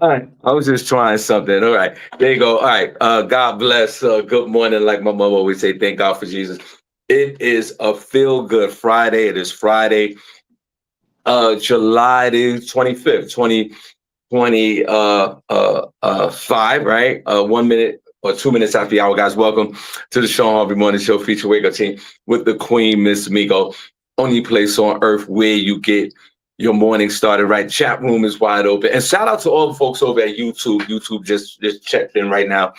All right. I was just trying something. All right. There you go. All right. God bless. Good morning. Like my mom always say, thank God for Jesus. It is a feel good Friday. It is Friday, July the 25th, 2020, 5, right? 1 minute or 2 minutes after the hour, guys. Welcome to the Shawn Harvey Morning Show feature Wake Up Team with the Queen, Miss Miko. Only place on earth where you get your morning started right. Chat room is wide open. And shout out to all the folks over at YouTube. YouTube just checked in right now.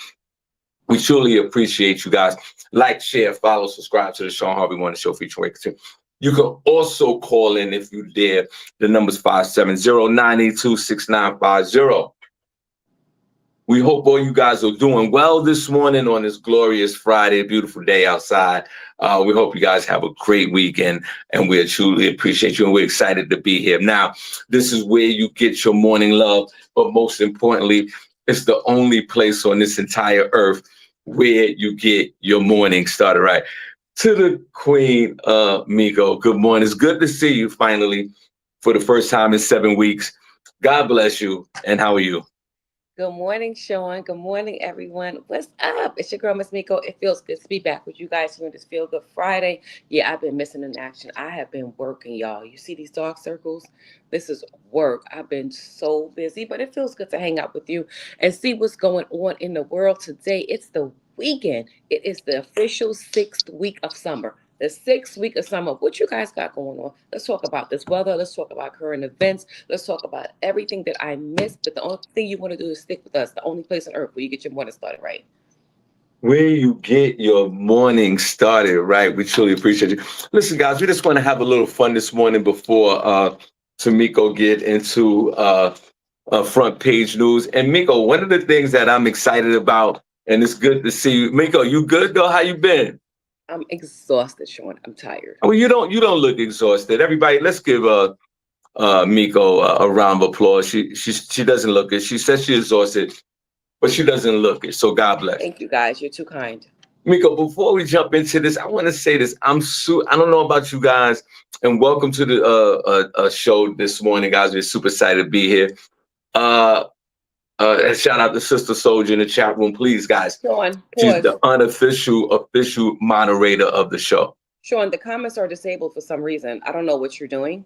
We truly appreciate you guys. Like, share, follow, subscribe to the Shawn Harvey Morning Show featuring Wake Up Team. You can also call in if you dare. The number's 570-982-6950. We hope all you guys are doing well this morning on this glorious Friday, beautiful day outside. We hope you guys have a great weekend, and we truly appreciate you, and we're excited to be here. Now, this is where you get your morning love, but most importantly, it's the only place on this entire earth where you get your morning started right. To the Queen, Miko, good morning. It's good to see you finally for the first time in 7 weeks. God bless you, and how are you? Good morning, Shawn. Good morning, everyone. What's up? It's your girl, Miss Miko. It feels good to be back with you guys here on this Feel Good Friday. Yeah, I've been missing in action. I have been working, y'all. You see these dark circles? This is work. I've been so busy, but it feels good to hang out with you and see what's going on in the world today. It's the weekend. It is the official 6th week of summer. The 6th week of summer. What you guys got going on? Let's talk about this weather. Let's talk about current events. Let's talk about everything that I missed. But the only thing you want to do is stick with us. The only place on earth where you get your morning started right. Where you get your morning started, right? We truly appreciate you. Listen, guys, we just want to have a little fun this morning before Tamiko get into front page news. And Miko, one of the things that I'm excited about, and it's good to see you. Miko, you good though? How you been? I'm exhausted, Shawn. I'm tired. Well, you don't look exhausted. Everybody, let's give Miko a round of applause. She doesn't look it. She says she's exhausted, but she doesn't look it. So God bless. Thank you, guys. You're too kind. Miko, before we jump into this, I want to say this. I don't know about you guys, and welcome to the show this morning, guys. We're super excited to be here. And shout out to Sister Soldier in the chat room, please, guys. Shawn, She's pause. the official moderator of the show. Shawn, the comments are disabled for some reason. I don't know what you're doing,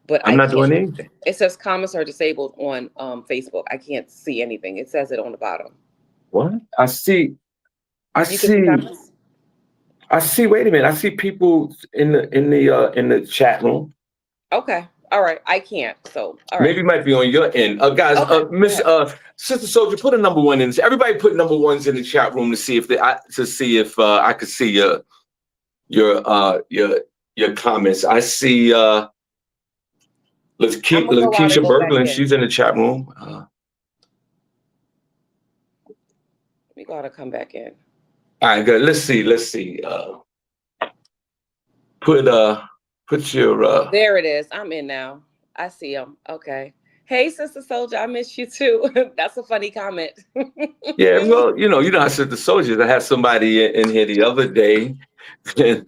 but I'm I not doing can't. anything. It says comments are disabled on Facebook. I can't see anything. It says it on the bottom. What? I see. I You can see see. comments? I see. Wait a minute. I see people in the chat room. Okay. All right. I can't. So, all right. Maybe it might be on your end. Guys, Okay. Go Miss ahead. Sister Soldier, put a number one in. Everybody put number ones in the chat room to see if I could see your comments. I see I'm going to go out and Lakeisha go back Berglund, in. she's in the chat room. Let me go out and come back in. All right, good. Let's see. Put your There it is. I'm in now. I see them. Okay. Hey, Sister Soldier, I miss you too. That's a funny comment. yeah, well, I said the soldiers. I had somebody in here the other day, and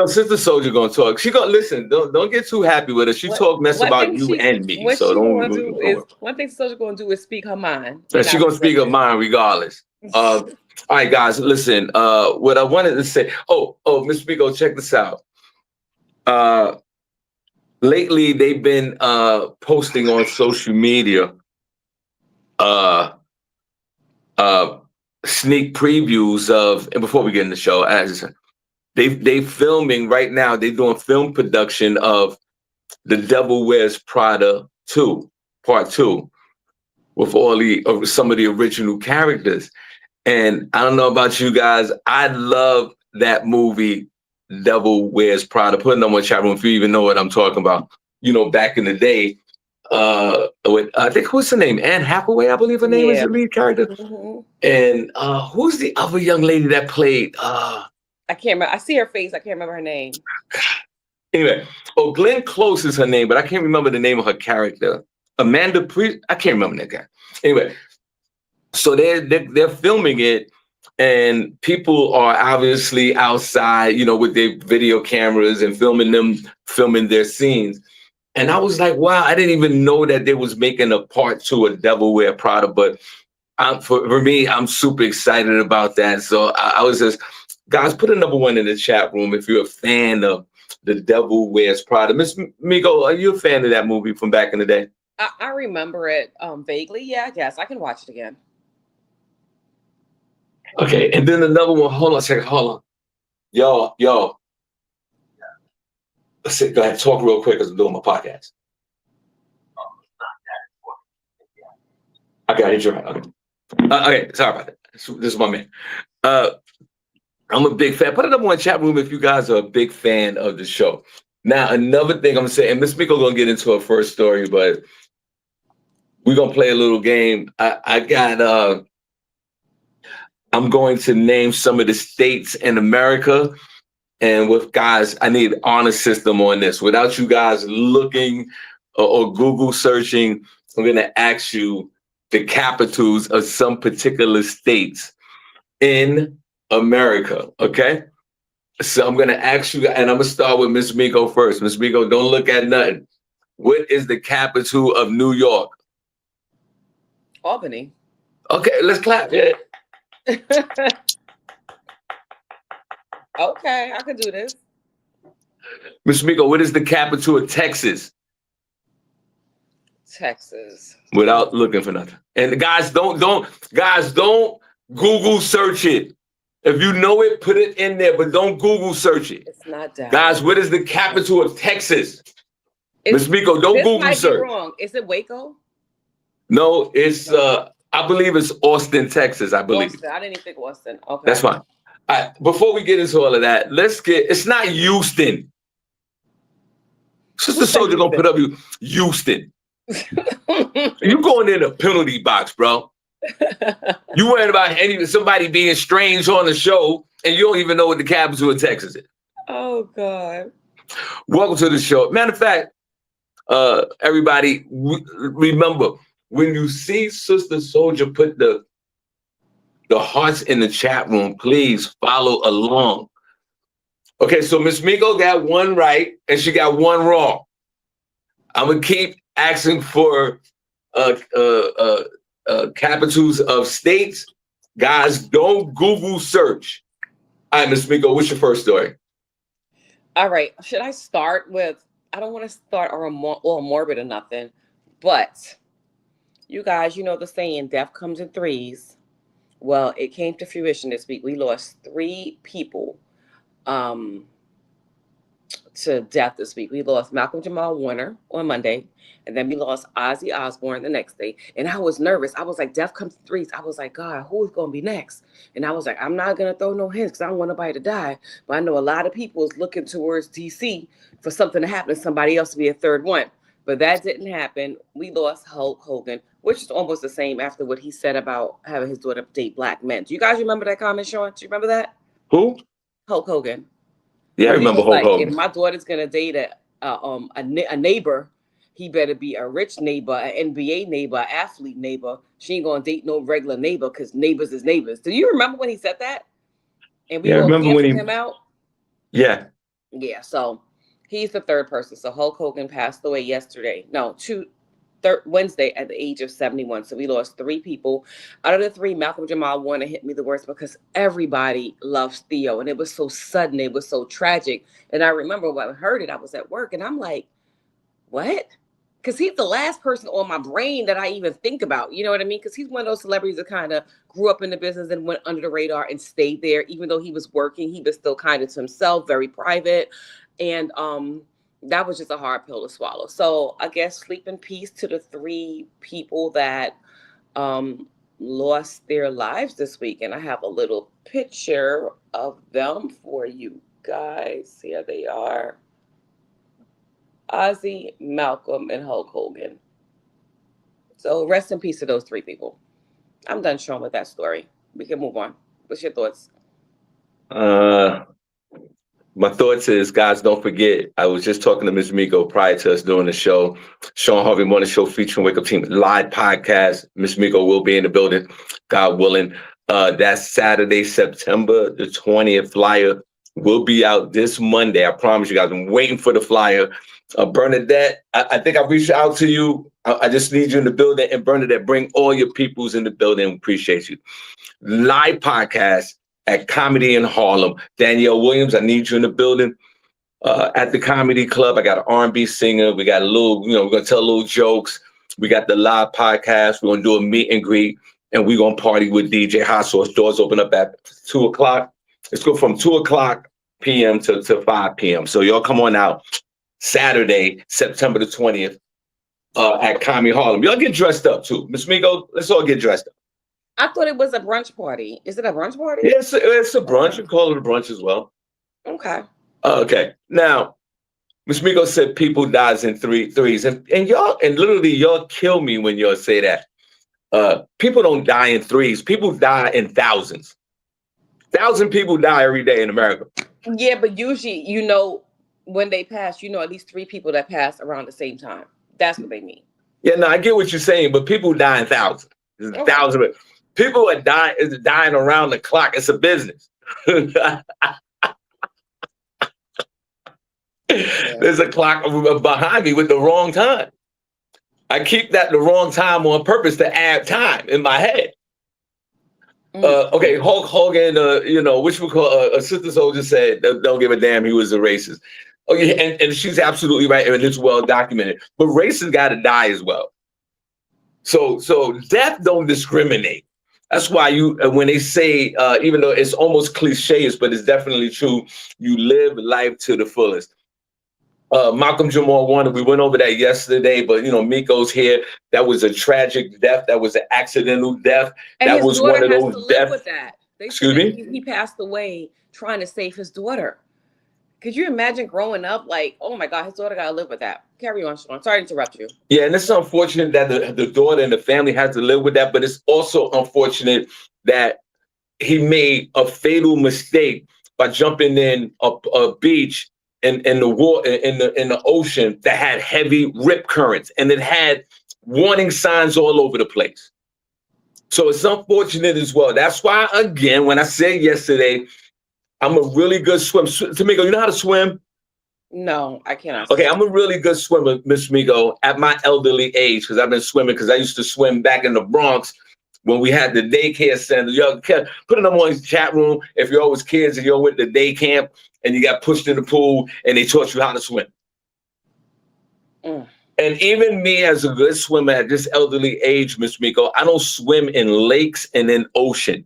Sister Soldier gonna talk. She gonna listen. Don't get too happy with her. She What talk mess one about thing you she and me. what So she don't. gonna do is one thing Soldier gonna do is speak her mind, And and she I gonna speak respect her it. mind regardless. All right, guys, listen. What I wanted to say. Oh, Miss Miko, check this out. Lately they've been posting on social media uh uh sneak previews of, and before we get in the show, as they filming right now, they're doing film production of The Devil Wears Prada 2, part 2, with some of the original characters. And I don't know about you guys, I love that movie, Devil Wears Prada. Put a number in the chat room if you even know what I'm talking about. Back in the day, with I think, what's her name? Anne Hathaway, I believe her name is Yeah. the lead character. Mhm. And who's the other young lady that played? I can't remember. I see her face. I can't remember her name. Anyway, Glenn Close is her name, but I can't remember the name of her character. Amanda Priest, I can't remember that guy. Anyway, so they're filming it, and people are obviously outside, with their video cameras and filming their scenes. And I was like, wow, I didn't even know that they was making a part two of Devil Wear Prada. But for me, I'm super excited about that. So I was just, guys, put a number one in the chat room if you're a fan of The Devil Wears Prada. Miss Miko, are you a fan of that movie from back in the day? I remember it vaguely. Yeah, I guess I can watch it again. Okay, and then another one. Hold on a second. Hold on. Yo. Let's see, go ahead, talk real quick because I'm doing my podcast. Okay, I hit you right. Okay. Okay, sorry about that. This is my man. I'm a big fan. Put it up in the chat room if you guys are a big fan of the show. Now, another thing I'm saying, and Miss Miko gonna get into her first story, but we're gonna play a little game. I'm going to name some of the states in America. And with guys, I need honor system on this. Without you guys looking or Google searching, I'm gonna ask you the capitals of some particular states in America, okay? So I'm gonna ask you, and I'm gonna start with Miss Miko first. Miss Miko, don't look at nothing. What is the capital of New York? Albany. Okay, let's clap. Yeah. Okay, I can do this. Miss Miko, what is the capital of Texas? Texas. Without looking for nothing. And guys, don't Google search it. If you know it, put it in there, but don't Google search it. It's not Dallas. Guys, what is the capital of Texas? Miss Miko, don't this Google might search. Be wrong. Is it Waco? No, it's I believe it's Austin, Texas. I believe. Austin. I didn't even think Austin. Okay. That's fine. All right, before we get into all of that, it's not Houston. Sister Soldier gonna put up Houston. You going in a penalty box, bro. You worrying about somebody being strange on the show, and you don't even know what the capital of Texas is. Oh God. Welcome to the show. Matter of fact, everybody, remember when you see Sister Soldier put the hearts in the chat room, please follow along. Okay, so Miss Miko got one right and she got one wrong. I'm gonna keep asking for capitals of states. Guys, don't Google search. All right, Miss Miko, what's your first story? All right, should I start with? I don't want to start all morbid or nothing, but you guys, you know the saying, death comes in threes. Well, it came to fruition this week. We lost 3 people to death this week. We lost Malcolm Jamal Warner on Monday, and then we lost Ozzy Osbourne the next day. And I was nervous. I was like, death comes in threes. I was like, God, who is going to be next? And I was like, I'm not going to throw no hints because I don't want nobody to die. But I know a lot of people is looking towards DC for something to happen to somebody else to be a third one. But that didn't happen. We lost Hulk Hogan, which is almost the same after what he said about having his daughter date black men. Do you guys remember that comment, Shawn? Do you remember that? Who? Hulk Hogan. Yeah, I remember Hulk Hogan. If my daughter's gonna date a neighbor, he better be a rich neighbor, an NBA neighbor, an athlete neighbor. She ain't gonna date no regular neighbor because neighbors is neighbors. Do you remember when he said that? And we all canceled him out. Yeah. Yeah. So he's the third person. So Hulk Hogan passed away yesterday. No, Wednesday at the age of 71. So we lost 3 people. Out of the 3, Malcolm Jamal Warner hit me the worst because everybody loves Theo. And it was so sudden. It was so tragic. And I remember when I heard it, I was at work and I'm like, what? Because he's the last person on my brain that I even think about. You know what I mean? Because he's one of those celebrities that kind of grew up in the business and went under the radar and stayed there. Even though he was working, he was still kind of to himself, very private. And that was just a hard pill to swallow. So I guess sleep in peace to the 3 people that lost their lives this week. And I have a little picture of them for you guys. Here they are. Ozzy, Malcolm, and Hulk Hogan. So rest in peace to those 3 people. I'm done showing with that story. We can move on. What's your thoughts? My thoughts is, guys, don't forget, I was just talking to Ms. Miko prior to us doing the show. Shawn Harvey Morning Show featuring Wake Up Team live podcast. Ms. Miko will be in the building, God willing. That's Saturday, September the 20th. Flyer will be out this Monday. I promise you guys, I'm waiting for the flyer. Bernadette, I think I reached out to you. I just need you in the building. And Bernadette, bring all your peoples in the building. Appreciate you. Live podcast at Comedy in Harlem. Danielle Williams, I need you in the building. At the Comedy Club, I got an R&B singer. We got a little, we're going to tell little jokes. We got the live podcast. We're going to do a meet and greet. And we're going to party with DJ Hot Sauce. Doors open up at 2 o'clock. Let's go from 2 o'clock p.m. to 5 p.m. So y'all come on out. Saturday, September the 20th, at Comedy Harlem. Y'all get dressed up too. Miss Miko, let's all get dressed up. I thought it was a brunch party. Is it a brunch party? Yeah, it's a brunch. You call it a brunch as well. Okay. Okay. Now, Miss Miko said people dies in threes. And literally y'all kill me when y'all say that. People don't die in threes. People die in thousands. 1,000 people die every day in America. Yeah, but usually, when they pass, at least 3 people that pass around the same time. That's what they mean. Yeah, no, I get what you're saying, but people die in thousands. There's Okay. thousands. People are dying around the clock. It's a business. There's a clock behind me with the wrong time. I keep that the wrong time on purpose to add time in my head. Okay, Hulk Hogan, which we call a Sister Soldier said, "Don't give a damn." He was a racist. Oh yeah, and she's absolutely right, and it's well documented. But racists got to die as well. So death don't discriminate. That's why when they say, even though it's almost cliches, but it's definitely true, you live life to the fullest. Malcolm Jamal Warner, we went over that yesterday, but Miko's here. That was a tragic death. That was an accidental death. And that was one of those deaths. With that. Excuse me? He passed away trying to save his daughter. Could you imagine growing up like, oh my God, his daughter got to live with that? Carry on, Shawn. Sorry to interrupt you. Yeah, and it's unfortunate that the daughter and the family has to live with that, but it's also unfortunate that he made a fatal mistake by jumping in a beach in the water in the ocean that had heavy rip currents, and it had warning signs all over the place. So it's unfortunate as well. That's why, again, when I said yesterday, I'm a really good swimmer. Tamiko, you know how to swim? No, I cannot. Okay, I'm a really good swimmer, Miss Miko, at my elderly age, because I've been swimming, because I used to swim back in the Bronx when we had the daycare center. Y'all put it on the chat room if you're always kids and you went to day camp and you got pushed in the pool and they taught you how to swim. And even me as a good swimmer at this elderly age, Miss Miko, I don't swim in lakes and in ocean.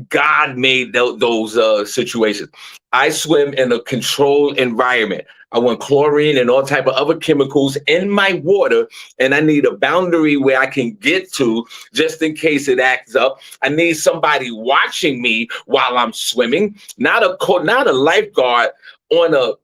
God made those situations. I swim in a controlled environment. I want chlorine and all type of other chemicals in my water, and I need a boundary where I can get to just in case it acts up. I need somebody watching me while I'm swimming, not a lifeguard on a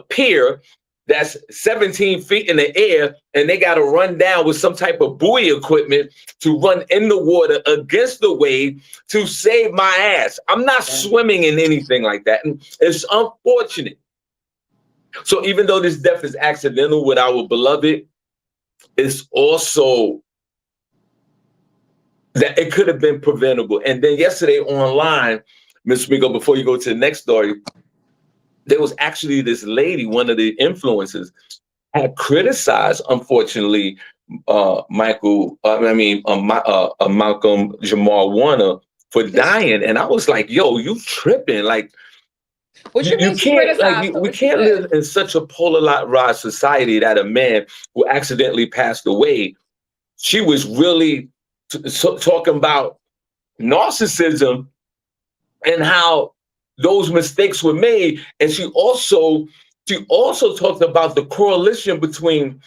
pier that's 17 feet in the air, and they got to run down with some type of buoy equipment to run in the water against the wave to save my ass. I'm not swimming in anything like that. And it's unfortunate. So even though this death is accidental with our beloved, it's also that it could have been preventable. And then yesterday online, Ms. Miko, before you go to the next story, there was actually this lady, one of the influencers, had criticized, unfortunately, Malcolm Jamal Warner for dying. And I was like, yo, you tripping. Like, what you mean can't, like, we can't live in such a polarized society that a man who accidentally passed away, she was really talking about narcissism and how those mistakes were made. And she also talked about the correlation between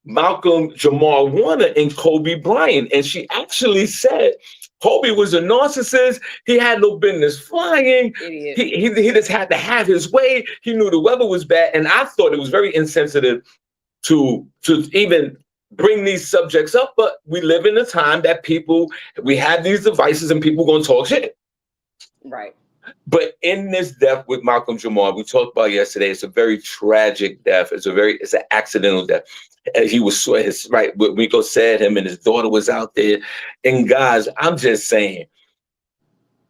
Malcolm Jamal Warner and Kobe Bryant. And she actually said Kobe was a narcissist. He had no business flying. He just had to have his way. He knew the weather was bad. And I thought it was very insensitive to even bring these subjects up. But we live in a time that we have these devices and people going to talk shit. Right. But in this death with Malcolm Jamal, we talked about yesterday, it's a very tragic death. It's an accidental death. He was right. What Miko said, him and his daughter was out there. And guys, I'm just saying,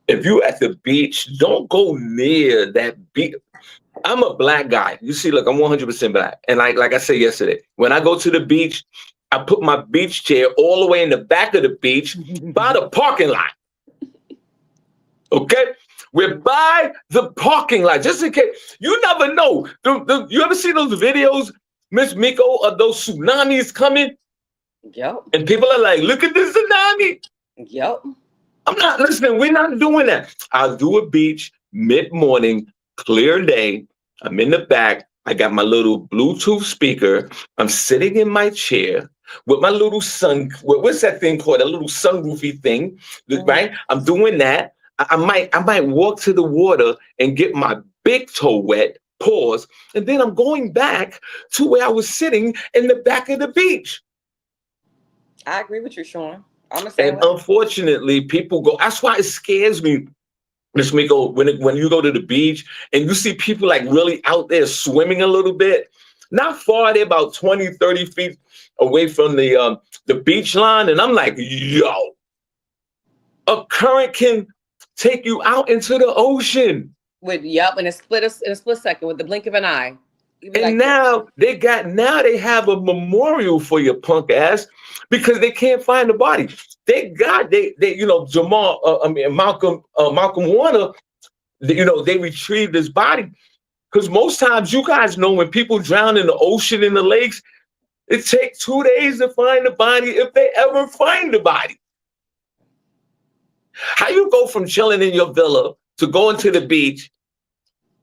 if you at the beach, don't go near that beach. I'm a black guy. You see, look, I'm 100% black. And like I said yesterday, when I go to the beach, I put my beach chair all the way in the back of the beach by the parking lot. Okay? We're by the parking lot, just in case. You never know. You ever see those videos, Miss Miko, of those tsunamis coming? Yep. And people are like, look at this tsunami. Yep. I'm not listening. We're not doing that. I'll do a beach mid-morning, clear day. I'm in the back. I got my little Bluetooth speaker. I'm sitting in my chair with my little what's that thing called? A little sunroofy thing, right? I'm doing that. I might walk to the water and get my big toe wet, pause, and then I'm going back to where I was sitting in the back of the beach. I agree with you, Shawn. I'm the same And way. unfortunately, people go. That's why it scares me, Miss Miko, when you go to the beach and you see people like really out there swimming a little bit, not far, they're about 20, 30 feet away from the beach line. And I'm like, yo, a current can take you out into the ocean. In a split second, with the blink of an eye. And now they have a memorial for your punk ass because they can't find the body. They Malcolm Warner, they retrieved his body. Because most times, you guys know, when people drown in the ocean, in the lakes, it takes 2 days to find the body, if they ever find the body. How you go from chilling in your villa to going to the beach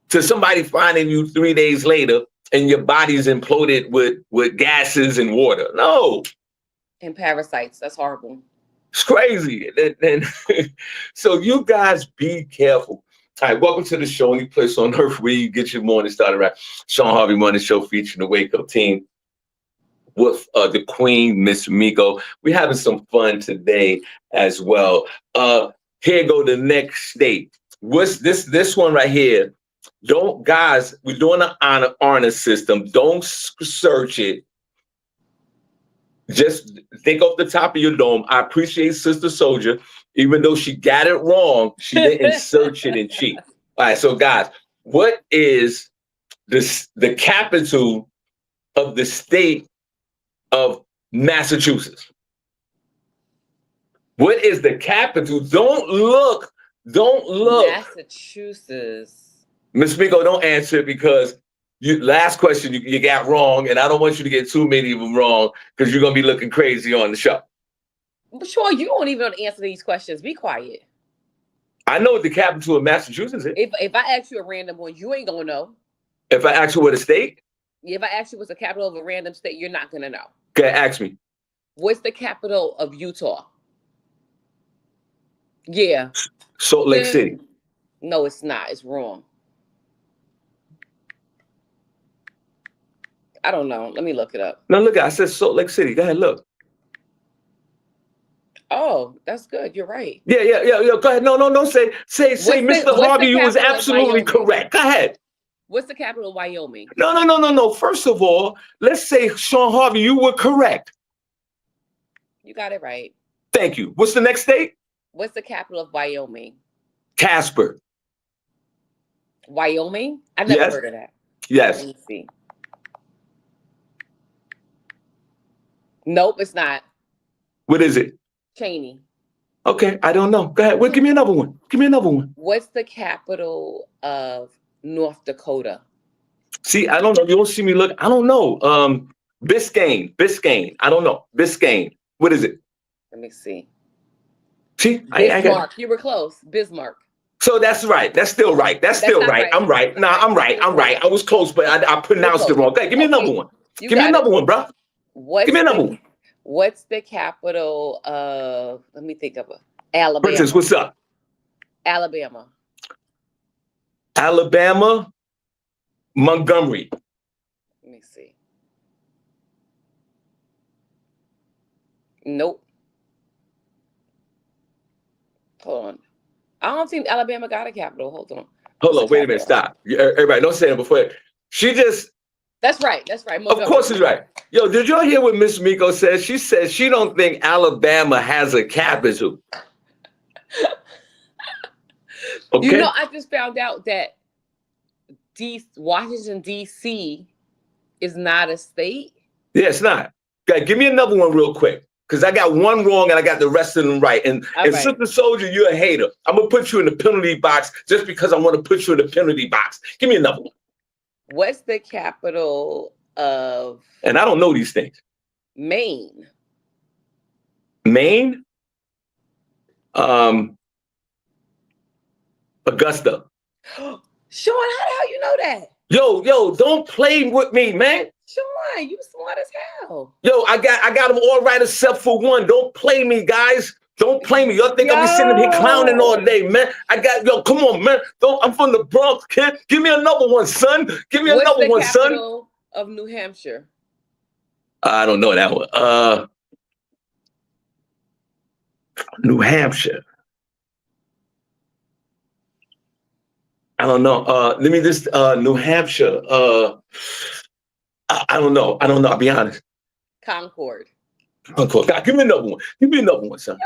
to somebody finding you 3 days later and your body's imploded with gases and water? No. And parasites. That's horrible. It's crazy. And so you guys be careful. All right, welcome to the show. Any place on earth where you get your morning started right. Shawn Harvey Morning Show featuring the Wake Up team with the Queen, Miss Miko. We're having some fun today as well. Here go the next state. What's this one right here? Guys, we're doing an honor system. Don't search it. Just think off the top of your dome. I appreciate Sister Soldier. Even though she got it wrong, she didn't search it and cheat. All right, so guys, what is the capital of the state of Massachusetts? What is the capital? Don't look. Massachusetts. Miss Miko, don't answer it because last question you got wrong, and I don't want you to get too many of them wrong because you're going to be looking crazy on the show. But sure, you won't even answer these questions. Be quiet. I know what the capital of Massachusetts is. If I ask you a random one, you ain't going to know. If I ask you what a state? If I ask you what's the capital of a random state, you're not going to know. Okay, ask me. What's the capital of Utah? Yeah. Salt Lake City. No, it's not. It's wrong. I don't know. Let me look it up. No, look, I said Salt Lake City. Go ahead, look. Oh, that's good. You're right. Yeah. Go ahead. No. Say, Mr. Harvey, you was absolutely correct. Go ahead. What's the capital of Wyoming? No. First of all, let's say, Shawn Harvey, you were correct. You got it right. Thank you. What's the next state? What's the capital of Wyoming? Casper. Wyoming? I've never heard of that. Yes. Let me see. Nope, it's not. What is it? Cheney. Okay, I don't know. Go ahead. Well, give me another one. What's the capital of North Dakota? See, I don't know. You don't see me look. I don't know. Biscayne. I don't know. Biscayne. What is it? Let me see. See, Bismarck. You were close. Bismarck. So that's right. That's still right. That's still right. I'm right. No, I'm right. I was close, but I pronounced it wrong. Okay, give me another one. Give me another one, bro. Give me another one. What's the capital of, let me think of it, Alabama. Princess, what's up? Alabama. Montgomery. Let me see. Nope. Hold on. I don't think Alabama got a capital. Hold on. Wait a minute. Stop. Everybody, don't say it before. That's right. Montgomery. Of course it's right. Yo, did y'all hear what Miss Miko said? She said she don't think Alabama has a capital. Okay? You know, I just found out that Washington, D.C. is not a state? Yeah, it's not. Okay, give me another one real quick. Because I got one wrong and I got the rest of them right. And All right. Sister Soldier, you're a hater. I'm going to put you in the penalty box just because I want to put you in the penalty box. Give me another one. What's the capital of... And I don't know these things. Maine. Maine? Augusta. Sean, how the hell you know that? Yo, don't play with me, man. Sean, you smart as hell. Yo, I got them all right except for one. Don't play me, guys. Don't play me. Y'all think I'm be sitting here clowning all day, man. Come on, man. I'm from the Bronx, kid. Give me another one, son. Give me another one, son. What's the capital of New Hampshire? I don't know that one. New Hampshire. I don't know. Let me just New Hampshire. I don't know. I'll be honest. Concord. God, give me another one. Give me another one, son.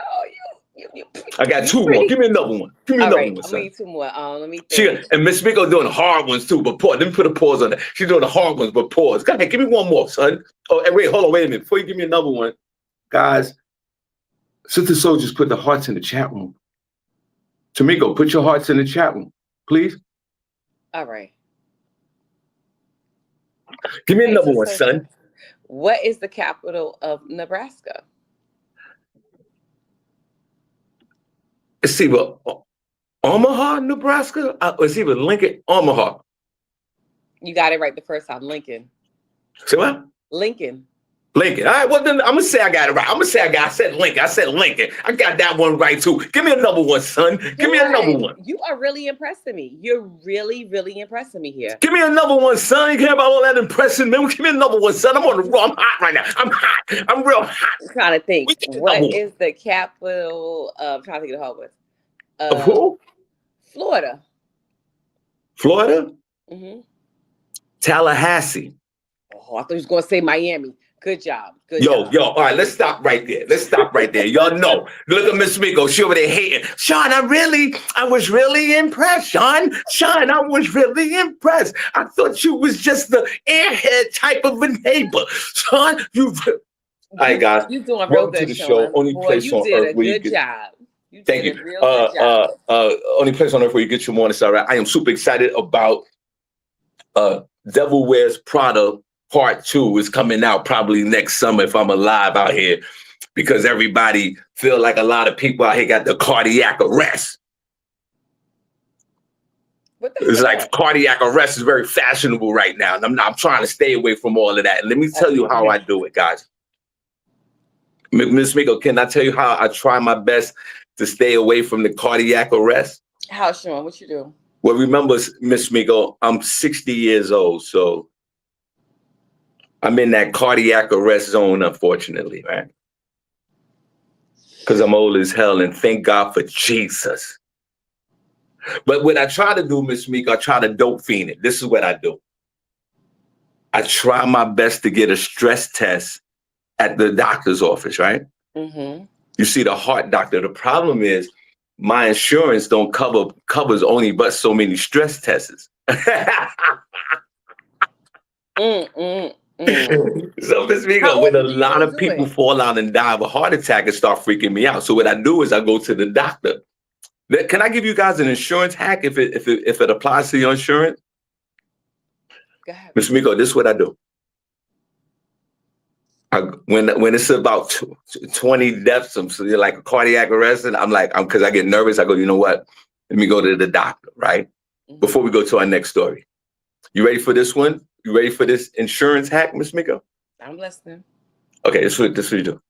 You I got two more. Give me another one. Give me another one, son. I need two more. Let me think. And Miss Miko doing the hard ones too, but pause. Let me put a pause on that. She's doing the hard ones, but pause. Go ahead, give me one more, son. Oh, and wait, hold on, wait a minute. Before you give me another one, guys, Sister Soldiers put the hearts in the chat room. Tamiko, put your hearts in the chat room, please. All right. Give me another one, son. What is the capital of Nebraska? It's either Omaha, Nebraska, or it's either Lincoln, Omaha. You got it right the first time. Lincoln. Say what? Lincoln. Lincoln. All right, well, then I'm going to say I got it right. I'm going to say I said Lincoln. I said Lincoln. I got that one right, too. Give me another one, son. Give me another one. You are really impressing me. You're really, really impressing me here. Give me another one, son. You care about all that impressing, man? Give me another one, son. I'm on the road. I'm hot right now. I'm hot. I'm real hot. I'm trying to think. What is the capital of... I'm trying to think of the hard one. Of who? Florida. Florida? Mm-hmm. Tallahassee. Oh, I thought you was going to say Miami. Good job. Good job. Yo, all right, let's stop right there. Y'all know. Look at Miss Miko. She over there hating. Sean, I was really impressed, Sean, I was really impressed. I thought you was just the airhead type of a neighbor. Sean, all right, guys. You doing real good, to the Sean. show. Only place on earth where you good job. Thank you. Only place on earth where you get your morning started. I am super excited about Devil Wears Prada Part 2 is coming out probably next summer if I'm alive out here, because everybody feel like a lot of people out here got the cardiac arrest. It's like cardiac arrest is very fashionable right now. And I'm trying to stay away from all of that. And let me tell you how I do it, guys. Miss Miko, can I tell you how I try my best to stay away from the cardiac arrest? How, Sean? What you do? Well, remember, Miss Miko, I'm 60 years old, so I'm in that cardiac arrest zone, unfortunately, right? Because I'm old as hell, and thank God for Jesus. But what I try to do, Miss Miko, I try to dope fiend it. This is what I do. I try my best to get a stress test at the doctor's office, right? Mm-hmm. You see the heart doctor. The problem is my insurance don't covers only but so many stress tests. So Miss Miko, when a lot of people fall out and die of a heart attack, it start freaking me out. So what I do is I go to the doctor. Can I give you guys an insurance hack if it applies to your insurance? Go ahead. Miss Miko, this is what I do. When it's about 20 deaths, so you're like a cardiac arrest, and because I get nervous, I go, you know what? Let me go to the doctor, right? Mm-hmm. Before we go to our next story. You ready for this one? You ready for this insurance hack, Miss Miko? I'm listening. Okay, this is what you do.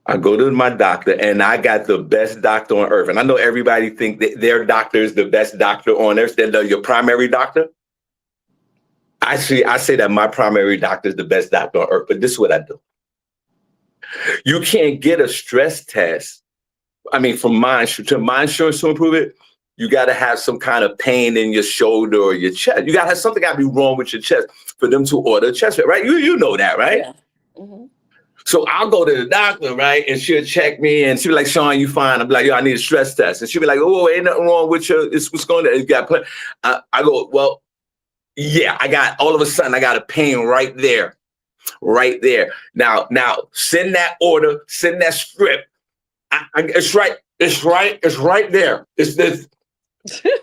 I go to my doctor, and I got the best doctor on earth. And I know everybody think that their doctor is the best doctor on earth. They're your primary doctor. I say that my primary doctor is the best doctor on earth, but this is what I do. You can't get a stress test. I mean, from my insurance to improve it, you got to have some kind of pain in your shoulder or your chest. You got to have something got to be wrong with your chest for them to order a chest, right? You know that, right? Yeah. Mm-hmm. So I'll go to the doctor, right? And she'll check me and she'll be like, Sean, you fine. I'm like, yo, I need a stress test. And she'll be like, oh, ain't nothing wrong with you. It's what's going on. You got I go, well, Yeah, all of a sudden I got a pain right there. Right there. Now, send that order, send that script. It's right. It's right. It's right there. It's this,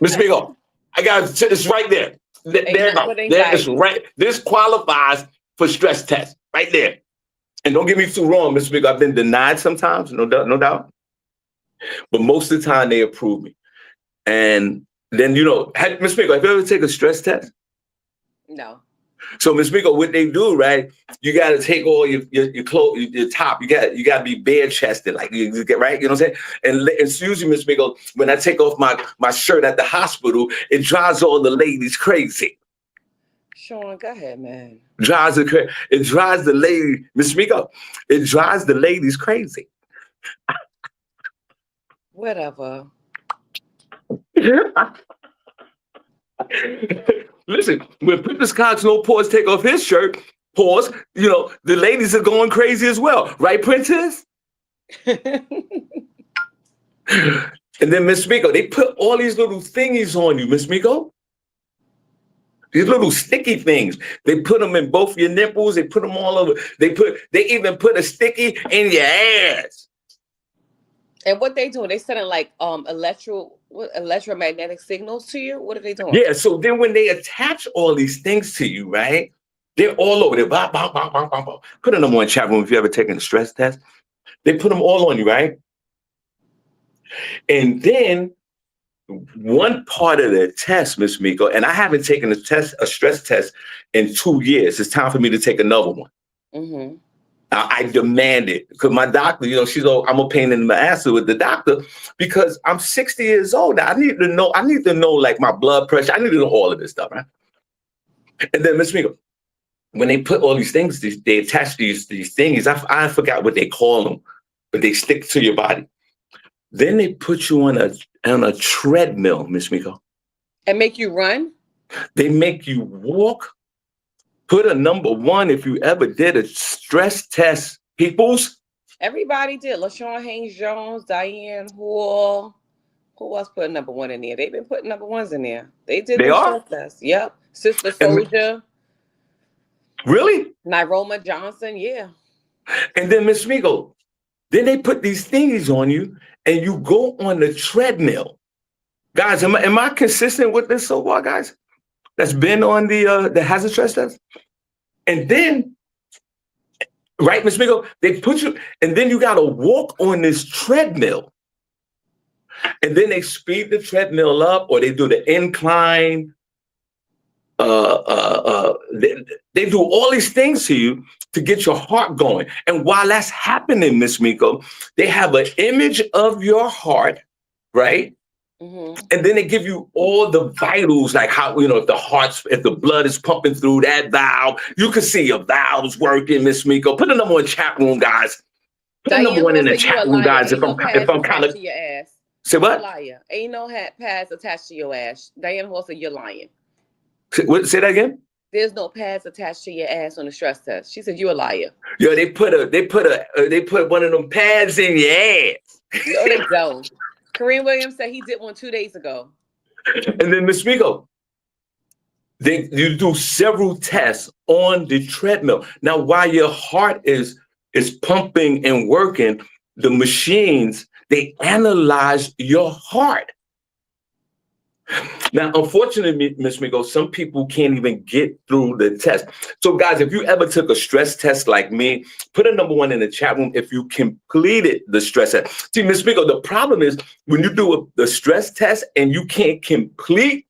Miss Miko. It's right there. There you go. There it's right. This qualifies for stress test. Right there. And don't get me too wrong, Miss Miko. I've been denied sometimes, no doubt. But most of the time they approve me. And then, Miss Miko, have you ever taken a stress test? No. So Miss Miko, what they do, right? You got to take all your clothes, your top. You got to be bare chested, like you get right. You know what I'm saying? And it's usually, Miss Miko, when I take off my shirt at the hospital, it drives all the ladies crazy. Shawn, go ahead, man. It drives the lady, Miss Miko. It drives the ladies crazy. Whatever. Listen, when Princess Cox no pause take off his shirt, pause, the ladies are going crazy as well. Right, Princess? And then Miss Miko, they put all these little thingies on you, Miss Miko. These little sticky things. They put them in both your nipples. They put them all over. They even put a sticky in your ass. And what they doing? They sending like electromagnetic signals to you? What are they doing? Yeah, so then when they attach all these things to you, right? They're all over. They're blah, blah, blah, blah, blah, blah. Put them on chat room if you ever taken a stress test. They put them all on you, right? And then one part of the test, Miss Miko, and I haven't taken a stress test in 2 years. It's time for me to take another one. Mm-hmm. I demand it because my doctor, I'm a pain in the ass with the doctor because I'm 60 years old. I need to know like my blood pressure. I need to know all of this stuff, right? And then Miss Miko, when they put all these things, they attach these things. I forgot what they call them, but they stick to your body. Then they put you on a treadmill, Miss Miko. And make you run? They make you walk. Put a number 1 if you ever did a stress test, peoples. Everybody did. LaShawn Haynes Jones, Diane Hall. Who else put number 1 in there? They've been putting number 1s in there. They did the stress test. Yep. Sister Soldier. Really? Nyroma Johnson, yeah. And then Miss Miko, then they put these thingies on you and you go on the treadmill. Guys, am I consistent with this so far, guys? That's been on the hazard stress test. And then, right, Miss Miko, they put you, and then you got to walk on this treadmill. And then they speed the treadmill up, or they do the incline. They do all these things to you to get your heart going. And while that's happening, Miss Miko, they have an image of your heart, right? Mm-hmm. And then they give you all the vitals, like how, if the blood is pumping through that valve, you can see your valves working, Miss Miko. Put a number 1 chat room, guys. Put a number 1 in the chat room, guys. If I'm kind of. Your ass. Say what? You're a liar. Ain't no pads attached to your ass. Diane Hall said you're lying. Say that again? There's no pads attached to your ass on the stress test. She said you're a liar. Yo, they put one of them pads in your ass. No, they don't. Kareem Williams said he did one 2 days ago. And then Miss Miko, you do several tests on the treadmill. Now, while your heart is pumping and working, the machines, they analyze your heart. Now, unfortunately, Miss Miko, some people can't even get through the test. So, guys, if you ever took a stress test like me, put a number 1 in the chat room if you completed the stress test. See, Miss Miko, the problem is when you do the stress test and you can't complete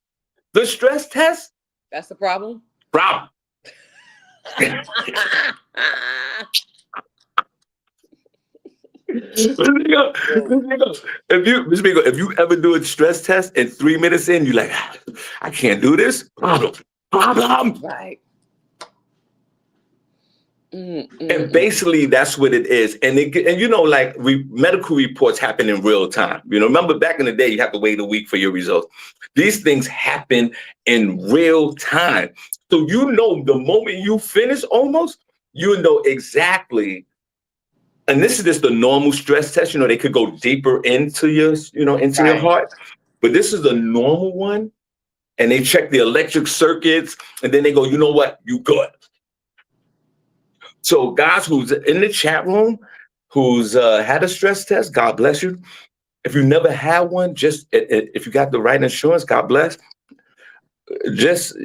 the stress test. That's the problem? Problem. Miss Miko, if you ever do a stress test and 3 minutes in, you're like, I can't do this. Problem. Right. And basically, that's what it is. And medical reports happen in real time. Remember back in the day, you have to wait a week for your results. These things happen in real time. So the moment you finish, almost, exactly. And this is just the normal stress test. They could go deeper into your, your heart. But this is the normal one. and they check the electric circuits, and then they go, you know what, you good. So guys who's in the chat room, who's had a stress test, God bless you. If you never had one, just if you got the right insurance, God bless. Just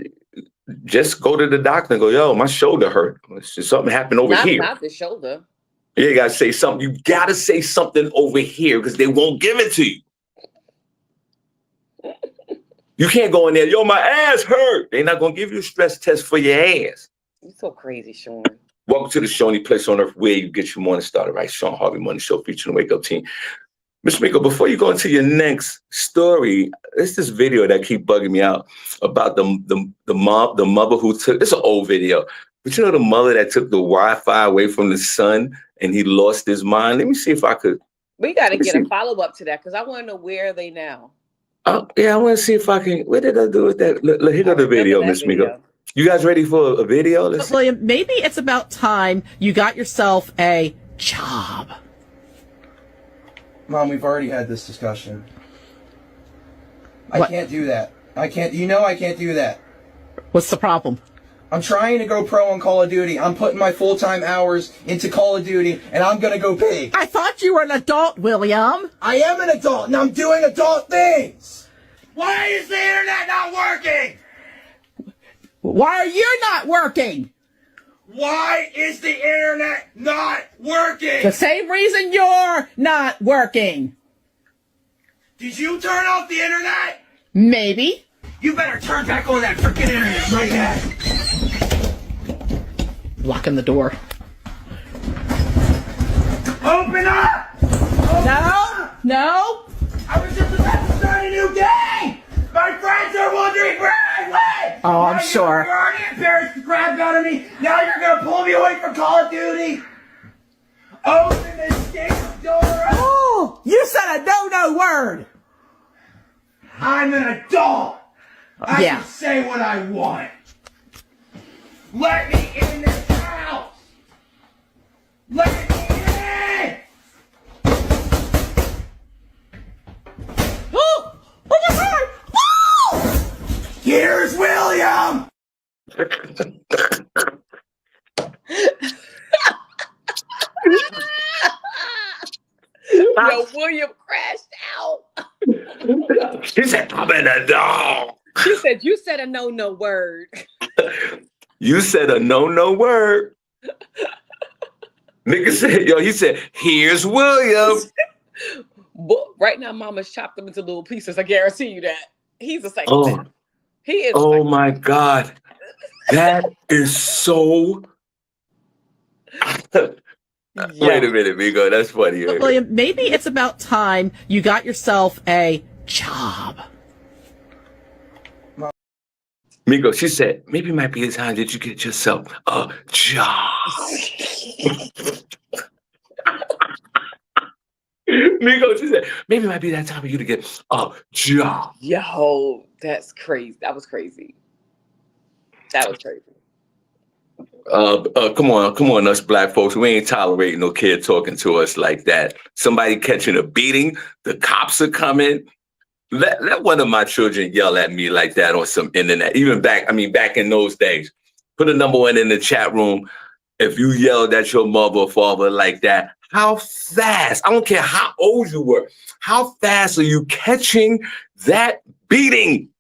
go to the doctor and go, yo, my shoulder hurt. Something happened over here. Not the shoulder. Yeah, you gotta say something. You gotta say something over here because they won't give it to you. You can't go in there, yo, my ass hurt. They're not gonna give you a stress test for your ass. You're so crazy, Shawn. Welcome to the show, any place on earth where you get your morning started, right? Shawn Harvey Morning Show featuring the Wake Up team. Mr. Miko, before you go into your next story, there's this video that keep bugging me out about the mother who took, it's an old video, but you know the mother that took the Wi-Fi away from the son and he lost his mind? Let me see if I could. We got to get a follow-up to that because I want to know where are they now? Yeah, I want to see if I can. What did I do with that? Look, here go the video, Miss Miko. You guys ready for a video? William, maybe it's about time you got yourself a job. Mom, we've already had this discussion. I can't do that. I can't do that. What's the problem? I'm trying to go pro on Call of Duty. I'm putting my full-time hours into Call of Duty, and I'm going to go big. I thought you were an adult, William. I am an adult, and I'm doing adult things. Why is the internet not working? Why are you not working? Why is the internet not working? The same reason you're not working. Did you turn off the internet? Maybe. You better turn back on that freaking internet right now. Locking the door. Open up! No. I was just about to start a new game! My friends are wondering where I went! Oh, I'm sure. You already embarrassed the crap out of me. Now you're gonna pull me away from Call of Duty. Open this damn door up. Oh, you said a no word. I'm an adult. I Yeah. can say what I want. Let me in this house. Let me in. Oh, what you heard? Oh! Here's William. Yo, William crashed out. She said, I'm an adult. She said, you said a no word. You said a no word. Nigga said, yo, he said, here's William. But right now, Mama's chopped them into little pieces. I guarantee you that. He's a psychopath. He is. Oh my God. That is so. Wait a minute, Miko. That's funny. William, maybe it's about time you got yourself a job. Miko, she said, maybe it might be the time that you get yourself a job. Miko, she said, maybe it might be that time for you to get a job. Yo, that's crazy. That was crazy. That was crazy. Come on, us black folks. We ain't tolerating no kid talking to us like that. Somebody catching a beating, the cops are coming. Let one of my children yell at me like that on some internet. Even back in those days. Put a number 1 in the chat room. If you yelled at your mother or father like that, how fast, I don't care how old you were, how fast are you catching that beating?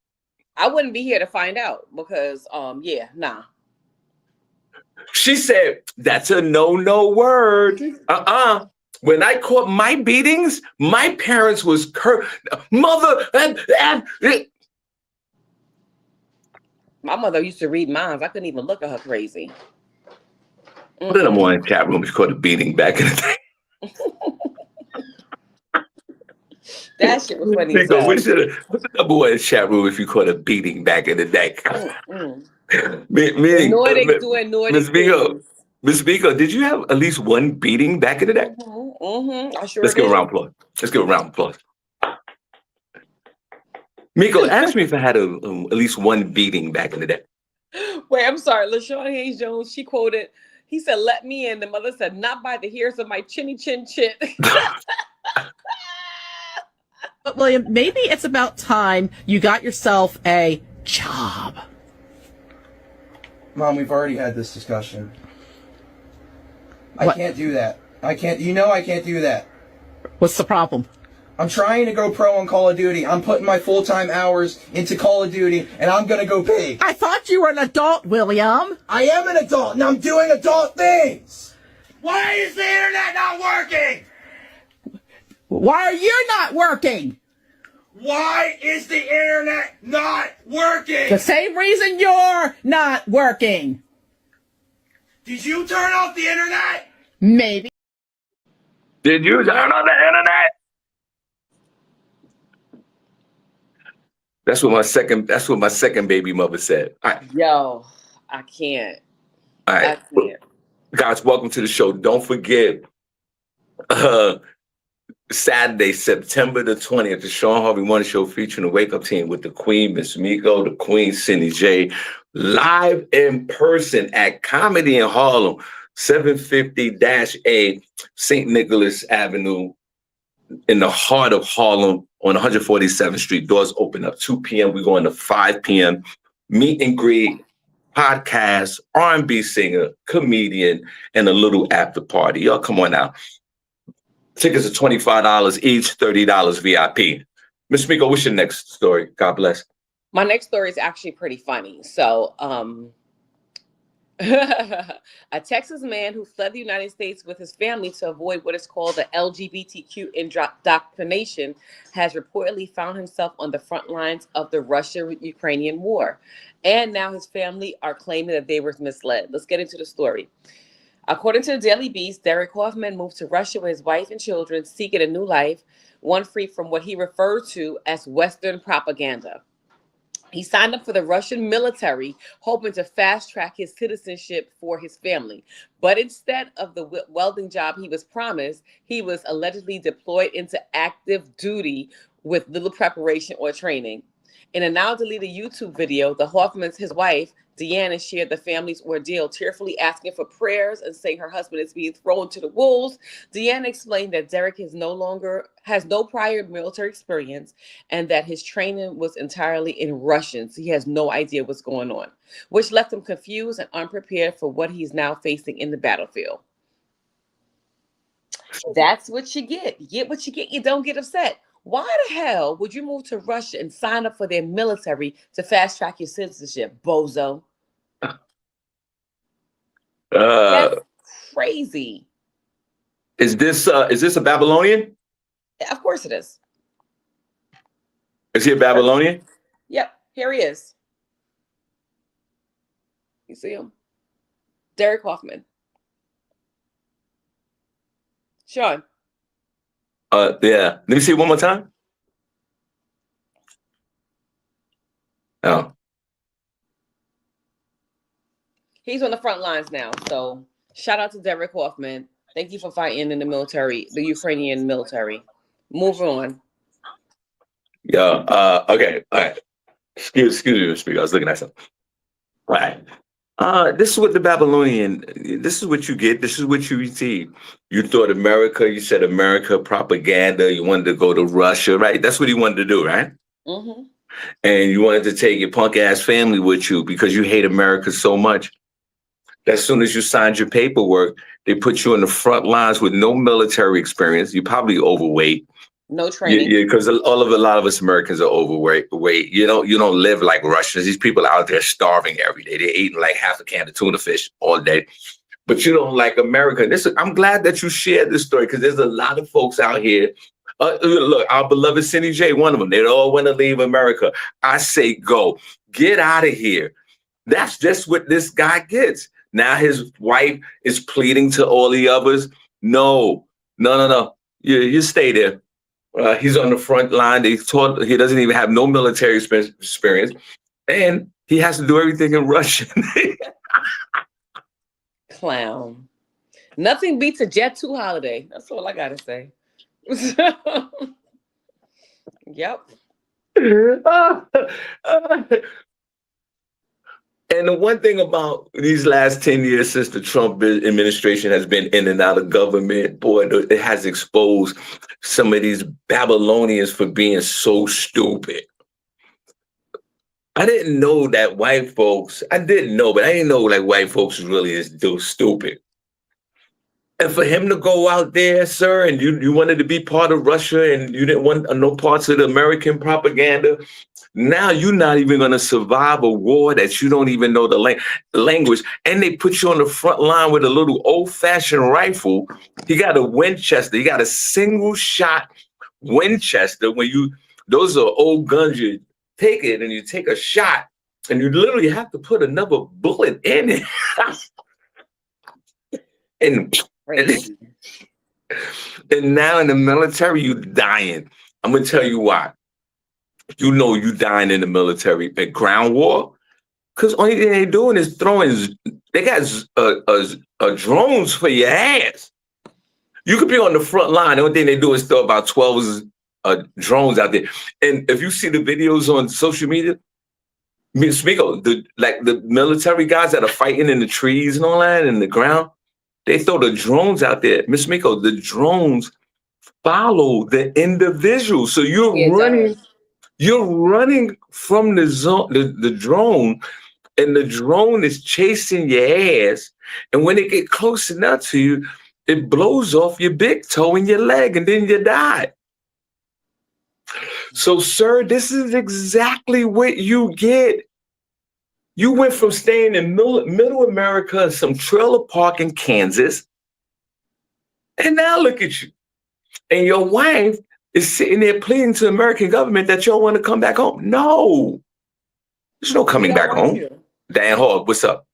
I wouldn't be here to find out because, nah. She said, that's a no word. When I caught my beatings, my parents was mother. My mother used to read minds. I couldn't even look at her crazy. Put the number 1 in the chat room. She caught a beating back in the day. That shit was funny. Put the number 1 in the chat room if you caught a beating back in the day. Miss Miko, did you have at least one beating back in the day? I sure Let's did. give a round of applause. Let's give a round of applause. Miko, ask me if I had at least one beating back in the day. Wait, I'm sorry. LaShawn Hayes Jones, she quoted, he said, let me in. The mother said, not by the hairs of my chinny chin chin. William, maybe it's about time you got yourself a job. Mom, we've already had this discussion. What? I can't do that. I can't do that. What's the problem? I'm trying to go pro on Call of Duty. I'm putting my full-time hours into Call of Duty, and I'm gonna go big. I thought you were an adult, William. I am an adult, and I'm doing adult things. Why is the internet not working? Why are you not working? Why is the internet not working? The same reason you're not working. Did you turn off the internet? Maybe. Did you turn on the internet? That's what my second baby mother said. All right. Yo, I can't. All right. I can't. Guys, welcome to the show. Don't forget, Saturday, September the 20th, the Shawn Harvey Morning Show featuring the Wake Up team with the Queen, Miss Miko, the Queen, Cindy J, live in person at Comedy in Harlem, 750-A St. Nicholas Avenue, in the heart of Harlem on 147th Street. Doors open up 2 p.m. We're going to 5 p.m. Meet and greet, podcast, R&B singer, comedian, and a little after party. Y'all come on out. Tickets are $25 each, $30 VIP. Miss Miko, what's your next story? God bless. My next story is actually pretty funny. So, a Texas man who fled the United States with his family to avoid what is called the LGBTQ indoctrination has reportedly found himself on the front lines of the Russia-Ukrainian war. And now his family are claiming that they were misled. Let's get into the story. According to the Daily Beast, Derek Hoffman moved to Russia with his wife and children, seeking a new life, one free from what he referred to as Western propaganda. He signed up for the Russian military, hoping to fast-track his citizenship for his family. But instead of the welding job he was promised, he was allegedly deployed into active duty with little preparation or training. In a now-deleted YouTube video, the Hoffmans, his wife, Deanna, shared the family's ordeal, tearfully asking for prayers and saying her husband is being thrown to the wolves. Deanna explained that Derek has no prior military experience and that his training was entirely in Russian, so he has no idea what's going on, which left him confused and unprepared for what he's now facing in the battlefield. That's what you get. You get what you get. You don't get upset. Why the hell would you move to Russia and sign up for their military to fast track your citizenship, bozo? That's crazy. Is this a Babylonian? Yeah, of course it is. Is he a Babylonian? Yep, here he is. You see him? Derek Hoffman. Shawn. Yeah. Let me see it one more time. Oh. He's on the front lines now. So shout out to Derek Hoffman. Thank you for fighting in the military, the Ukrainian military. Moving on. Yeah. Okay. All right. Excuse me, speaker. I was looking at something. All right. This is what the Babylonian, this is what you get. This is what you receive. You thought America, you said America propaganda. You wanted to go to Russia, right? That's what he wanted to do, right? Mm-hmm. And you wanted to take your punk ass family with you because you hate America so much. As soon as you signed your paperwork, they put you in the front lines with no military experience. You're probably overweight. No training. Yeah, because a lot of us Americans are overweight. You don't live like Russians. These people out there starving every day. They're eating like half a can of tuna fish all day. But you don't like America. I'm glad that you shared this story because there's a lot of folks out here. Look, our beloved Cindy J, one of them. They all want to leave America. I say go. Get out of here. That's just what this guy gets. Now his wife is pleading to all the others. No. You stay there. He's on the front line. He doesn't even have no military experience, and he has to do everything in Russian. Clown. Nothing beats a Jet 2 holiday. That's all I gotta say. Yep. And the one thing about these last 10 years since the Trump administration has been in and out of government, boy, it has exposed some of these Babylonians for being so stupid. I didn't know that white folks, I didn't know, but I didn't know like white folks was really this stupid. And for him to go out there, sir, and you wanted to be part of Russia and you didn't want no parts of the American propaganda, now you're not even going to survive a war that you don't even know the language. And they put you on the front line with a little old-fashioned rifle. You got a Winchester. You got a single-shot Winchester. Those are old guns. You take it and you take a shot, and you literally have to put another bullet in it. And now in the military, you dying. I'm going to tell you why. You know you dying in the military at ground war, because only thing they doing is they got drones for your ass. You could be on the front line. The only thing they do is throw about 12 drones out there. And if you see the videos on social media, Miss Miko, the military guys that are fighting in the trees and all that in the ground, they throw the drones out there. Miss Miko, the drones follow the individual. So you're running. You're running from the zone, the drone, and the drone is chasing your ass. And when it get close enough to you, it blows off your big toe and your leg, and then you die. So, sir, this is exactly what you get. You went from staying in middle America in some trailer park in Kansas, and now look at you. And your wife is sitting there pleading to the American government that you don't want to come back home. No. There's no coming back home. Dan Hall, what's up?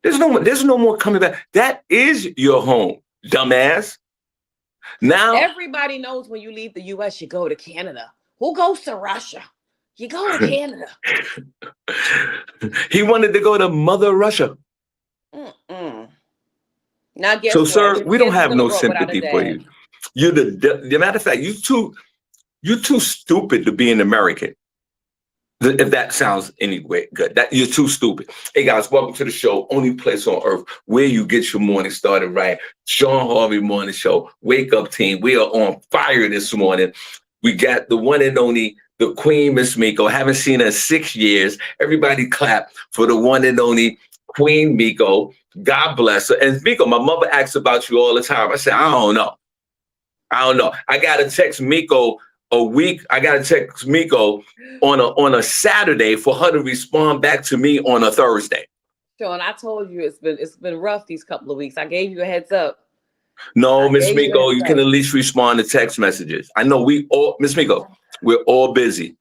There's no more coming back. That is your home, dumbass. Now everybody knows when you leave the US, you go to Canada. Who goes to Russia? You go to Canada. He wanted to go to Mother Russia. Now guess so, what? sir, we don't have no sympathy for you. You're the matter of fact, you're too stupid to be an American. If that sounds any way good, you're too stupid. Hey guys, welcome to the show. Only place on earth where you get your morning started right. Shawn Harvey Morning Show. Wake up, team. We are on fire this morning. We got the one and only, the Queen, Miss Miko. Haven't seen her in 6 years. Everybody clap for the one and only Queen Miko. God bless her. And Miko, my mother asks about you all the time. I say, I don't know. I got to text Miko I got to text Miko on a Saturday for her to respond back to me on a Thursday. Shawn, I told you it's been rough these couple of weeks. I gave you a heads up. No, Miss Miko, you can at least respond to text messages. I know Miss Miko, we're all busy.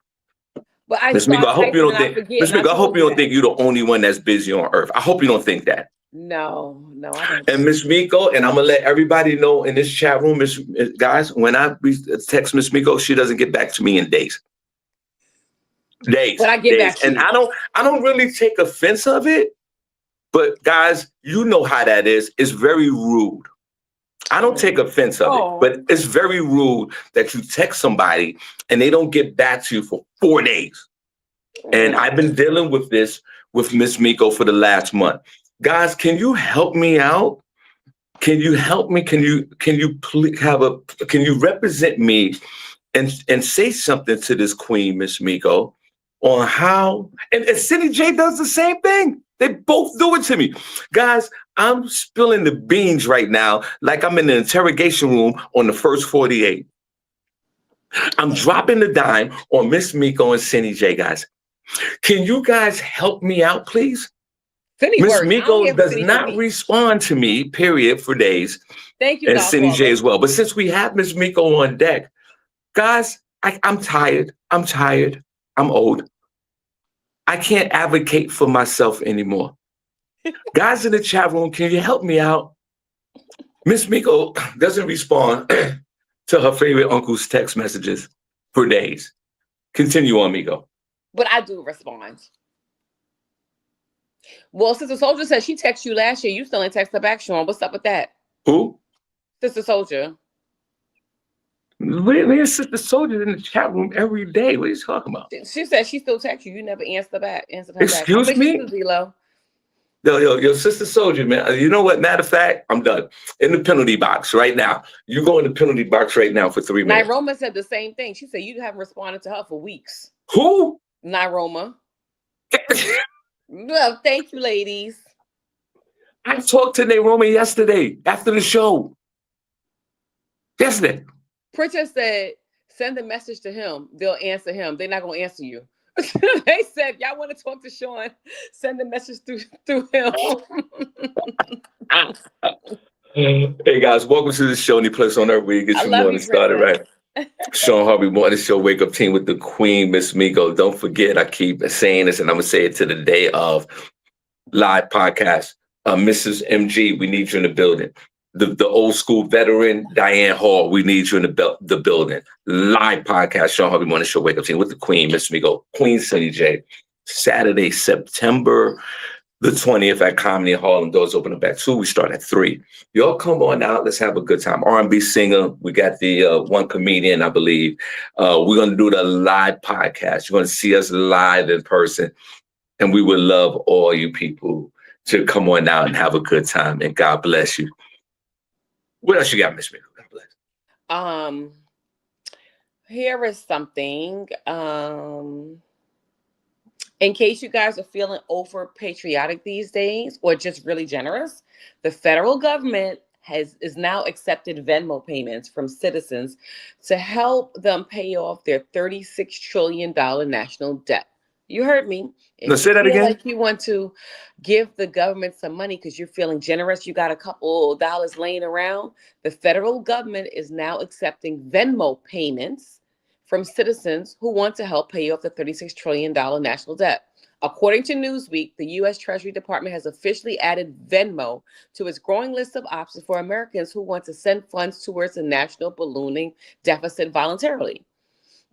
But Miss Miko, I hope you don't think Miss Miko, I hope you don't think you're the only one that's busy on earth. I hope you don't think that. No, I don't. And Miss Miko, and I'm gonna let everybody know in this chat room, guys, when I text Miss Miko, she doesn't get back to me in days. But I get back to and you. I don't really take offense of it, but guys, you know how that is. It's very rude. I don't take offense of it, but it's very rude that you text somebody and they don't get back to you for 4 days. And I've been dealing with this with Miss Miko for the last month. Guys, can you help me out? Can you help me? Can you please can you represent me and say something to this Queen, Miss Miko, on how, and Cindy J does the same thing. They both do it to me. Guys, I'm spilling the beans right now like I'm in the interrogation room on the first 48. I'm dropping the dime on Miss Miko and Cindy J, guys. Can you guys help me out, please? Miss Miko does not respond to me, period, for days. Thank you, and Cindy J as well. But since we have Miss Miko on deck, guys, I'm tired. I'm old. I can't advocate for myself anymore. Guys in the chat room, can you help me out? Miss Miko doesn't respond to her favorite uncle's text messages for days. Continue on, Miko. But I do respond. Well, Sister Soldier said she texted you last year. You still ain't text her back, Shawn. What's up with that? Who? Sister Soldier. Where's Sister Soldier in the chat room every day? What are you talking about? She said she still texts you. You never answered her back. Excuse me? Yo, Sister Soldier, man. You know what? Matter of fact, I'm done. In the penalty box right now. You go in the penalty box right now for 3 minutes. Nyroma said the same thing. She said you haven't responded to her for weeks. Who? Nyroma. Well, thank you, ladies. I talked to Naomi yesterday after the show. Yesterday. Princess said, send a message to him. They'll answer him. They're not going to answer you. They said, y'all want to talk to Shawn, send a message through him. Hey guys, welcome to the show. Any place on earth where you get I your love morning you, started, right? Princess. Shawn Harvey Morning Show, Wake Up Team with the Queen, Miss Miko. Don't forget, I keep saying this, and I'm gonna say it to the day of live podcast. Mrs. MG, we need you in the building. The old school veteran, Diane Hall, we need you in the building. Live podcast, Shawn Harvey Morning Show, Wake Up Team with the Queen, Miss Miko, Queen Sunny J. Saturday, September the 20th at Comedy in Harlem. Doors open up at 2. We start at 3. Y'all come on out. Let's have a good time. R&B singer. We got the one comedian, I believe. We're going to do the live podcast. You're going to see us live in person. And we would love all you people to come on out and have a good time. And God bless you. What else you got, Miss Miko? God bless. Here is something. In case you guys are feeling over patriotic these days or just really generous, the federal government is now accepted Venmo payments from citizens to help them pay off their $36 trillion national debt. You heard me. If No, you say that feel again. like you want to give the government some money because you're feeling generous, you got a couple of dollars laying around, the federal government is now accepting Venmo payments from citizens who want to help pay off the $36 trillion national debt. According to Newsweek, the U.S. Treasury Department has officially added Venmo to its growing list of options for Americans who want to send funds towards a national ballooning deficit voluntarily.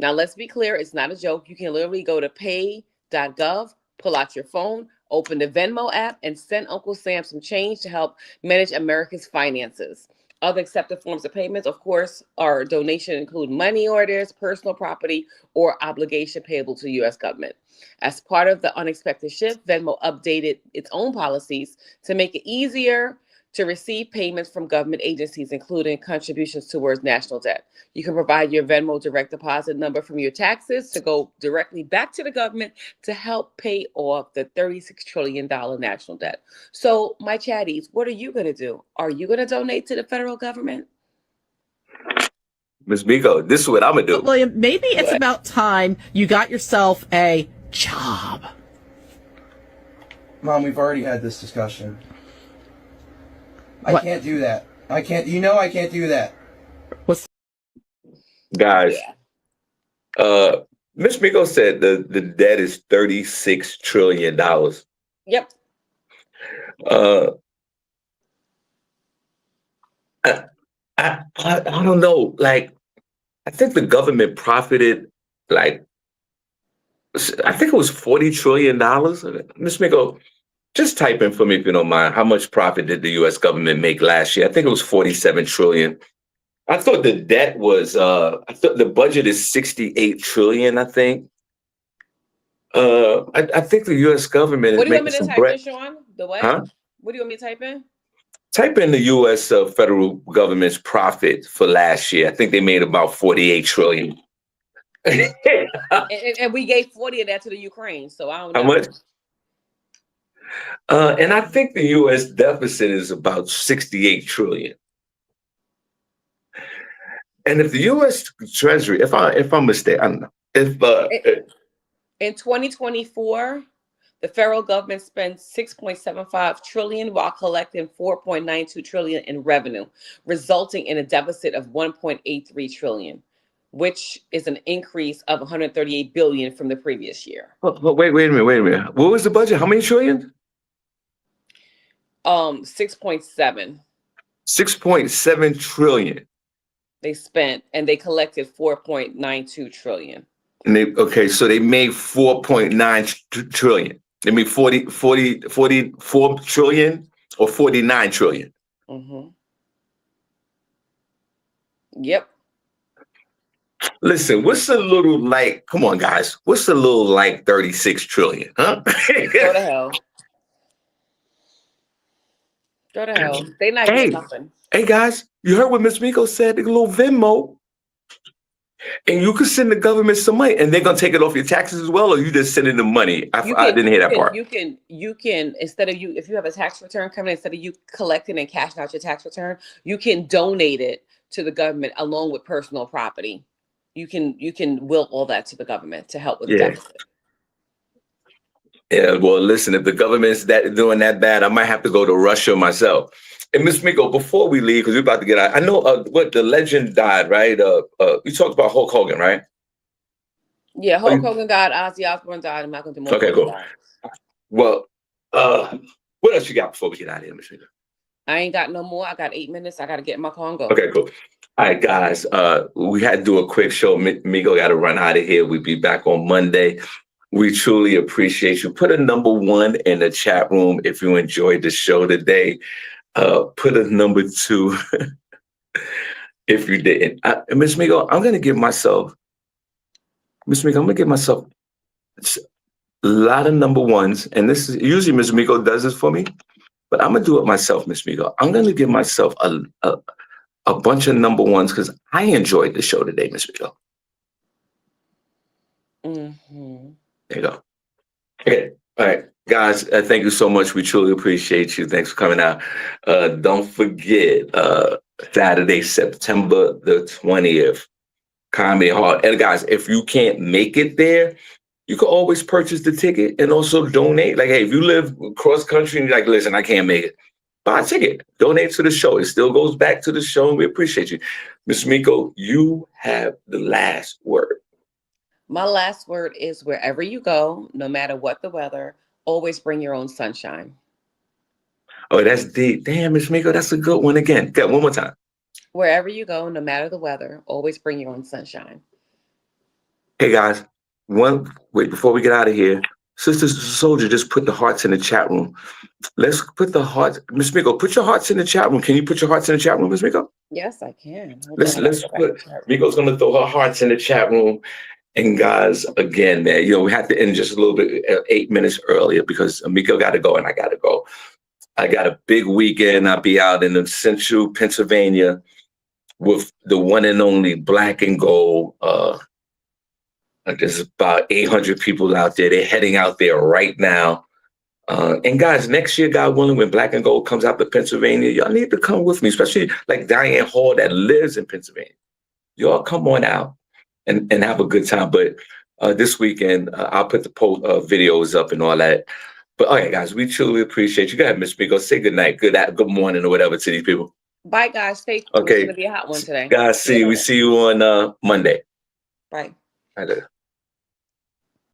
Now, let's be clear, it's not a joke. You can literally go to pay.gov, pull out your phone, open the Venmo app, and send Uncle Sam some change to help manage America's finances. Other accepted forms of payments, of course, are donation include money orders, personal property, or obligation payable to the U.S. government. As part of the unexpected shift, Venmo updated its own policies to make it easier to receive payments from government agencies, including contributions towards national debt. You can provide your Venmo direct deposit number from your taxes to go directly back to the government to help pay off the $36 trillion national debt. So, my chatties, what are you going to do? Are you going to donate to the federal government? Miss Miko, this is what I'm going to do. William, maybe it's What? about time you got yourself a job. Mom, we've already had this discussion. I What? can't do that. I can't. You know I can't do that. What's Guys, Yeah. Miss Miko said the debt is $36 trillion. Yep. I don't know. Like, I think the government profited, like, I think it was $40 trillion. Miss Miko, just type in for me if you don't mind. How much profit did the U.S. government make last year? I think it was 47 trillion. I thought the debt was, I thought the budget is 68 trillion, I think. I think the U.S. government What is do you want making me to some type in, bread. Sean? The what? Huh? What do you want me to type in? Type in the U.S. Federal government's profit for last year. I think they made about 48 trillion. And we gave 40 of that to the Ukraine, so I don't know. How much? And I think the U.S. deficit is about 68 trillion. And if the U.S. Treasury, if I'm mistaken, I don't know. If In 2024, the federal government spent 6.75 trillion while collecting 4.92 trillion in revenue, resulting in a deficit of 1.83 trillion, which is an increase of 138 billion from the previous year. wait a minute. What was the budget? How many trillion? 6.7 6.7 trillion. they spent, and they collected 4.92 trillion. And so they made 4.9 trillion. They made 44 trillion or 49 trillion. Mm-hmm. Yep. Listen, what's a little like, come on, guys, what's a little like 36 trillion, huh? Go to hell. Go to hell. They not Hey. getting nothing. Hey, guys, you heard what Miss Miko said? A little Venmo. And you could send the government some money, and they're gonna take it off your taxes as well, or you just sending them money. I didn't hear that part. You can instead of if you have a tax return coming, instead of you collecting and cashing out your tax return, you can donate it to the government along with personal property. You can will all that to the government to help with the Yeah. deficit. Yeah, well, listen, if the government's doing that bad, I might have to go to Russia myself. And Miss Miko, before we leave, because we're about to get out, I know what the legend died, right? You talked about Hulk Hogan, right? Yeah, Hulk Hogan died, Ozzy Osbourne died, and Malcolm DeMoor. Okay, cool. died. Well, what else you got before we get out of here, Miss Miko? I ain't got no more. I got 8 minutes. I got to get in my car and go. Okay, cool. All right, guys, we had to do a quick show. Miko got to run out of here. We'll be back on Monday. We truly appreciate you. Put a number 1 in the chat room if you enjoyed the show today. Put a number 2 if you didn't. Miss Miko, I'm going to give myself a lot of number 1s. And this is usually Miss Miko does this for me, but I'm going to do it myself, Miss Miko. I'm going to give myself a bunch of number 1s because I enjoyed the show today, Miss Miko. Mm-hmm. There you go. Okay. All right. Guys, thank you so much. We truly appreciate you. Thanks for coming out. Don't forget, Saturday, September the 20th, Comedy Hall. And guys, if you can't make it there, you can always purchase the ticket and also donate. Like, hey, if you live cross country and you're like, listen, I can't make it, buy a ticket. Donate to the show. It still goes back to the show, and we appreciate you. Ms. Miko, you have the last word. My last word is wherever you go, no matter what the weather, always bring your own sunshine. Oh, that's deep. Damn, Ms. Miko, that's a good one again. Good, one more time. Wherever you go, no matter the weather, always bring your own sunshine. Hey, guys, wait, before we get out of here, Sister Soldier just put the hearts in the chat room. Let's put the hearts. Ms. Miko, put your hearts in the chat room. Can you put your hearts in the chat room, Ms. Miko? Yes, I can. Let's put, Miko's going to throw her hearts in the chat room. And guys, again, man, we have to end just a little bit, 8 minutes earlier because Miko got to go and I got to go. I got a big weekend. I'll be out in the central Pennsylvania with the one and only Black and Gold. There's about 800 people out there. They're heading out there right now. And guys, next year, God willing, when Black and Gold comes out to Pennsylvania, y'all need to come with me, especially like Diane Hall that lives in Pennsylvania. Y'all come on out and have a good time. But this weekend, I'll put the videos up and all that. But all right, guys, we truly appreciate you. Go ahead, Miss Miko. Say good night, good morning, or whatever to these people. Bye, guys. Stay cool. Okay. It's going to be a hot one today. Guys, we see you on Monday. Bye. Bye.